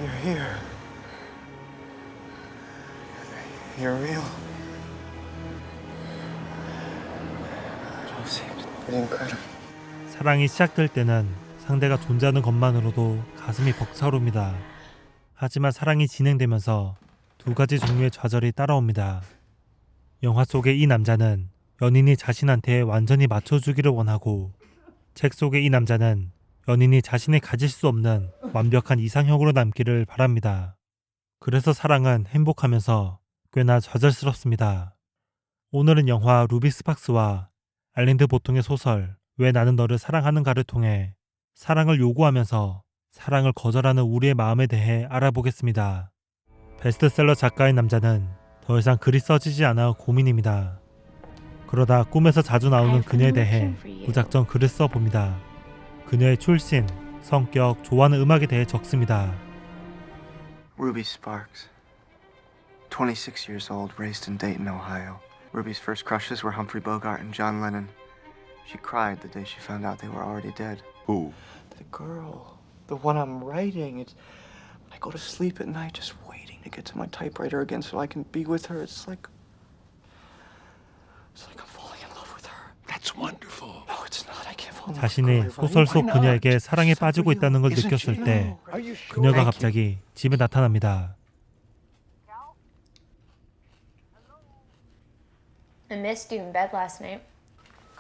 You're here. You're real. It seems pretty incredible. 사랑이 시작될 때는 상대가 존재하는 것만으로도 가슴이 벅차오릅니다. 하지만 사랑이 진행되면서 두 가지 종류의 좌절이 따라옵니다. 영화 속의 이 남자는 연인이 자신한테 완전히 맞춰주기를 원하고, 책 속의 이 남자는 연인이 자신이 가질 수 없는 완벽한 이상형으로 남기를 바랍니다. 그래서 사랑은 행복하면서 꽤나 좌절스럽습니다. 오늘은 영화 루비 스팍스와 알랭드 보통의 소설 왜 나는 너를 사랑하는가를 통해 사랑을 요구하면서 사랑을 거절하는 우리의 마음에 대해 알아보겠습니다. 베스트셀러 작가의 남자는 더 이상 글이 써지지 않아 고민입니다. 그러다 꿈에서 자주 나오는 그녀에 대해 무작정 글을 써봅니다. 그녀의 출신, 성격, 좋아하는 음악에 대해 적습니다. Ruby Sparks. 26 years old, raised in Dayton, Ohio. Ruby's first crushes were Humphrey Bogart and John Lennon. She cried the day she found out they were already dead. Who? The girl. The one I'm writing. I go to sleep at night just waiting to get to my typewriter again so I can be with her. It's like I'm falling in love with her. That's wonderful. No, it's not. I can't fall in love with 자신이 Carly, 소설 속 right? 그녀에게 사랑에 She's so 빠지고 real, 있다는 걸 isn't 느꼈을 she? 때 Are you sure? 그녀가 Thank you. 갑자기 집에 나타납니다. I missed you in bed last night.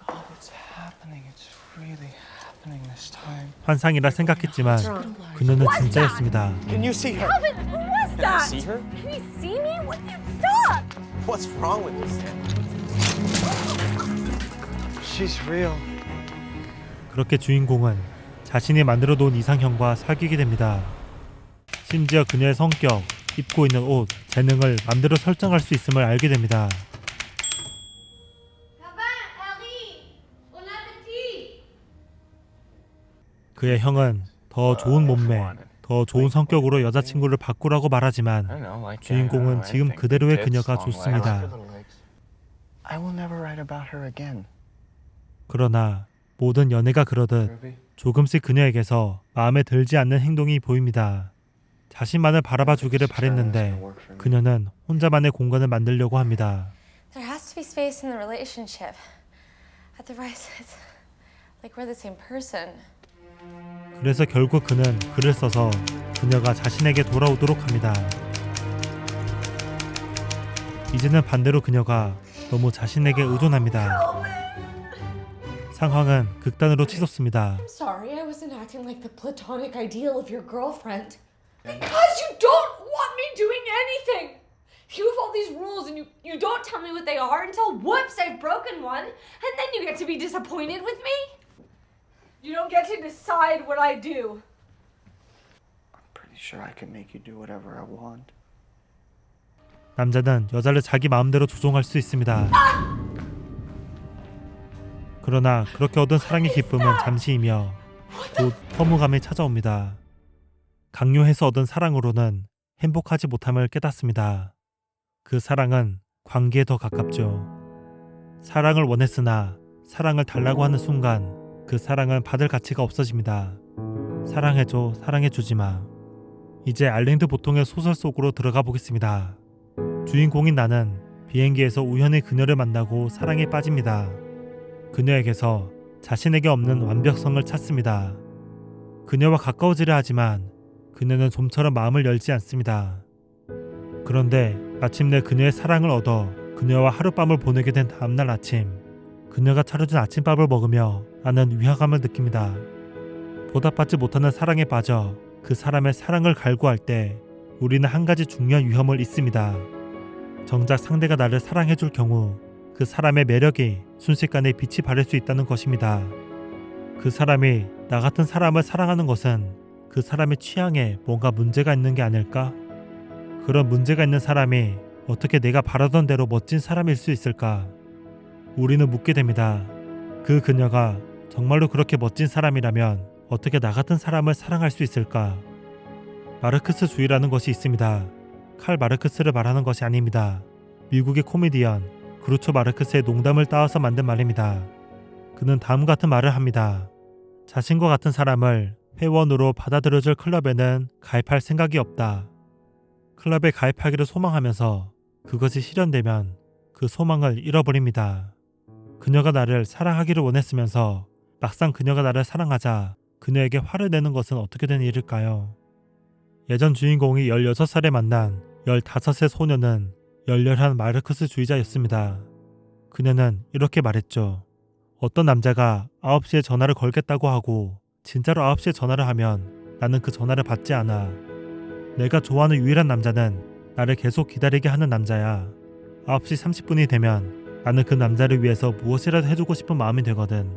God, what's happening? It's really happening this time. 환상이라 생각했지만 그녀는 진짜였습니다. Can you see her? Calvin, who was Can I that? see her? Can you see me? What? Stop! What's wrong with this thing? She's real. 그렇게 주인공은 자신이 만들어 놓은 이상형과 사귀게 됩니다. 심지어 그녀의 성격, 입고 있는 옷, 재능을 맘대로 설정할 수 있음을 알게 됩니다. 그의 형은 더 좋은 몸매, 더 좋은 성격으로 여자친구를 바꾸라고 말하지만 주인공은 지금 그대로의 그녀가 좋습니다. I will never write about her again. 그러나 모든 연애가 그러듯 Ruby. 조금씩 그녀에게서 마음에 들지 않는 행동이 보입니다. 자신만을 바라봐 주기를 바랬는데 그녀는 혼자만의 공간을 만들려고 합니다. There has to be space in the relationship. Otherwise, it's like we're the same person. 그래서 결국 그는 글을 써서 그녀가 자신에게 돌아오도록 합니다. 이제는 반대로 그녀가 너무 자신에게 의존합니다. 상황은 극단으로 치솟습니다. I'm sorry, I wasn't acting like the platonic ideal of your girlfriend. Because you don't want me doing anything! You have all these rules and you don't tell me what they are until whoops, I've broken one, and then you get to be disappointed with me? You don't get to decide what I do. I'm pretty sure I can make you do whatever I want. 남자는 여자를 자기 마음대로 조종할 수 있습니다. 그러나 그렇게 얻은 사랑의 기쁨은 잠시이며 곧 허무감이 찾아옵니다. 강요해서 얻은 사랑으로는 행복하지 못함을 깨닫습니다. 그 사랑은 관계에 더 가깝죠. 사랑을 원했으나 사랑을 달라고 하는 순간 그 사랑은 받을 가치가 없어집니다. 사랑해줘, 사랑해주지마. 이제 알랭드 보통의 소설 속으로 들어가 보겠습니다. 주인공인 나는 비행기에서 우연히 그녀를 만나고 사랑에 빠집니다. 그녀에게서 자신에게 없는 완벽성을 찾습니다. 그녀와 가까워지려 하지만 그녀는 좀처럼 마음을 열지 않습니다. 그런데 마침내 그녀의 사랑을 얻어 그녀와 하룻밤을 보내게 된 다음날 아침, 그녀가 차려준 아침밥을 먹으며 나는 위화감을 느낍니다. 보답받지 못하는 사랑에 빠져 그 사람의 사랑을 갈구할 때 우리는 한 가지 중요한 위험을 잊습니다. 정작 상대가 나를 사랑해줄 경우 그 사람의 매력이 순식간에 빛이 바를 수 있다는 것입니다. 그 사람이 나 같은 사람을 사랑하는 것은 그 사람의 취향에 뭔가 문제가 있는 게 아닐까? 그런 문제가 있는 사람이 어떻게 내가 바라던 대로 멋진 사람일 수 있을까? 우리는 묻게 됩니다. 그 그녀가 정말로 그렇게 멋진 사람이라면 어떻게 나 같은 사람을 사랑할 수 있을까? 마르크스 주의라는 것이 있습니다. 칼 마르크스를 말하는 것이 아닙니다. 미국의 코미디언 그루초 마르크스의 농담을 따와서 만든 말입니다. 그는 다음 같은 말을 합니다. 자신과 같은 사람을 회원으로 받아들여줄 클럽에는 가입할 생각이 없다. 클럽에 가입하기를 소망하면서 그것이 실현되면 그 소망을 잃어버립니다. 그녀가 나를 사랑하기를 원했으면서 막상 그녀가 나를 사랑하자 그녀에게 화를 내는 것은 어떻게 된 일일까요? 예전 주인공이 16살에 만난 15세 소녀는 열렬한 마르크스주의자였습니다. 그녀는 이렇게 말했죠. 어떤 남자가 9시에 전화를 걸겠다고 하고 진짜로 9시에 전화를 하면 나는 그 전화를 받지 않아. 내가 좋아하는 유일한 남자는 나를 계속 기다리게 하는 남자야. 9시 30분이 되면 나는 그 남자를 위해서 무엇이라도 해주고 싶은 마음이 되거든.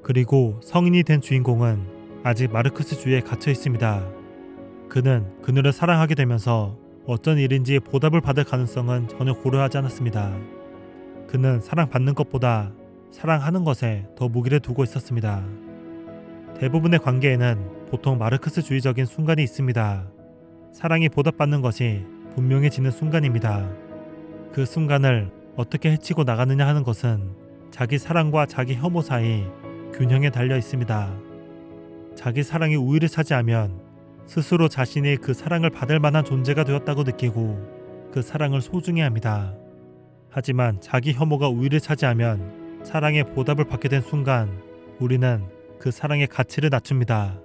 그리고 성인이 된 주인공은 아직 마르크스주의에 갇혀 있습니다. 그는 그녀를 사랑하게 되면서 어떤 일인지 보답을 받을 가능성은 전혀 고려하지 않았습니다. 그는 사랑받는 것보다 사랑하는 것에 더 무게를 두고 있었습니다. 대부분의 관계에는 보통 마르크스주의적인 순간이 있습니다. 사랑이 보답받는 것이 분명해지는 순간입니다. 그 순간을 어떻게 해치고 나가느냐 하는 것은 자기 사랑과 자기 혐오 사이 균형에 달려 있습니다. 자기 사랑이 우위를 차지하면 스스로 자신이 그 사랑을 받을 만한 존재가 되었다고 느끼고 그 사랑을 소중히 합니다. 하지만 자기 혐오가 우위를 차지하면 사랑의 보답을 받게 된 순간 우리는 그 사랑의 가치를 낮춥니다.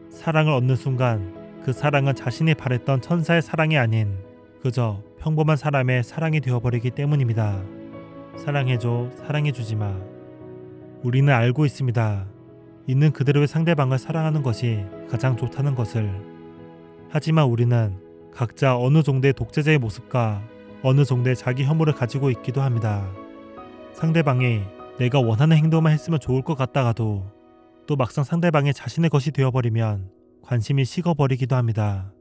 사랑을 얻는 순간 그 사랑은 자신이 바랬던 천사의 사랑이 아닌 그저 평범한 사람의 사랑이 되어버리기 때문입니다. 사랑해줘, 사랑해주지 마. 우리는 알고 있습니다. 있는 그대로의 상대방을 사랑하는 것이 가장 좋다는 것을. 하지만 우리는 각자 어느 정도의 독재자의 모습과 어느 정도의 자기 혐오를 가지고 있기도 합니다. 상대방이 내가 원하는 행동만 했으면 좋을 것 같다가도 또 막상 상대방이 자신의 것이 되어버리면 관심이 식어버리기도 합니다.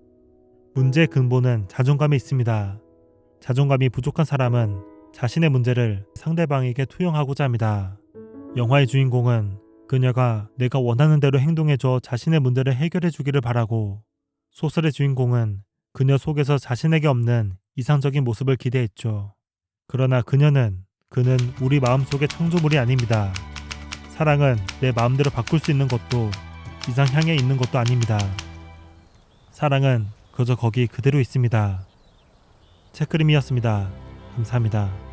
문제의 근본은 자존감에 있습니다. 자존감이 부족한 사람은 자신의 문제를 상대방에게 투영하고자 합니다. 영화의 주인공은 그녀가 내가 원하는 대로 행동해줘 자신의 문제를 해결해 주기를 바라고, 소설의 주인공은 그녀 속에서 자신에게 없는 이상적인 모습을 기대했죠. 그러나 그는 우리 마음속의 창조물이 아닙니다. 사랑은 내 마음대로 바꿀 수 있는 것도 이상향에 있는 것도 아닙니다. 사랑은 그저 거기 그대로 있습니다. 책그림이었습니다. 감사합니다.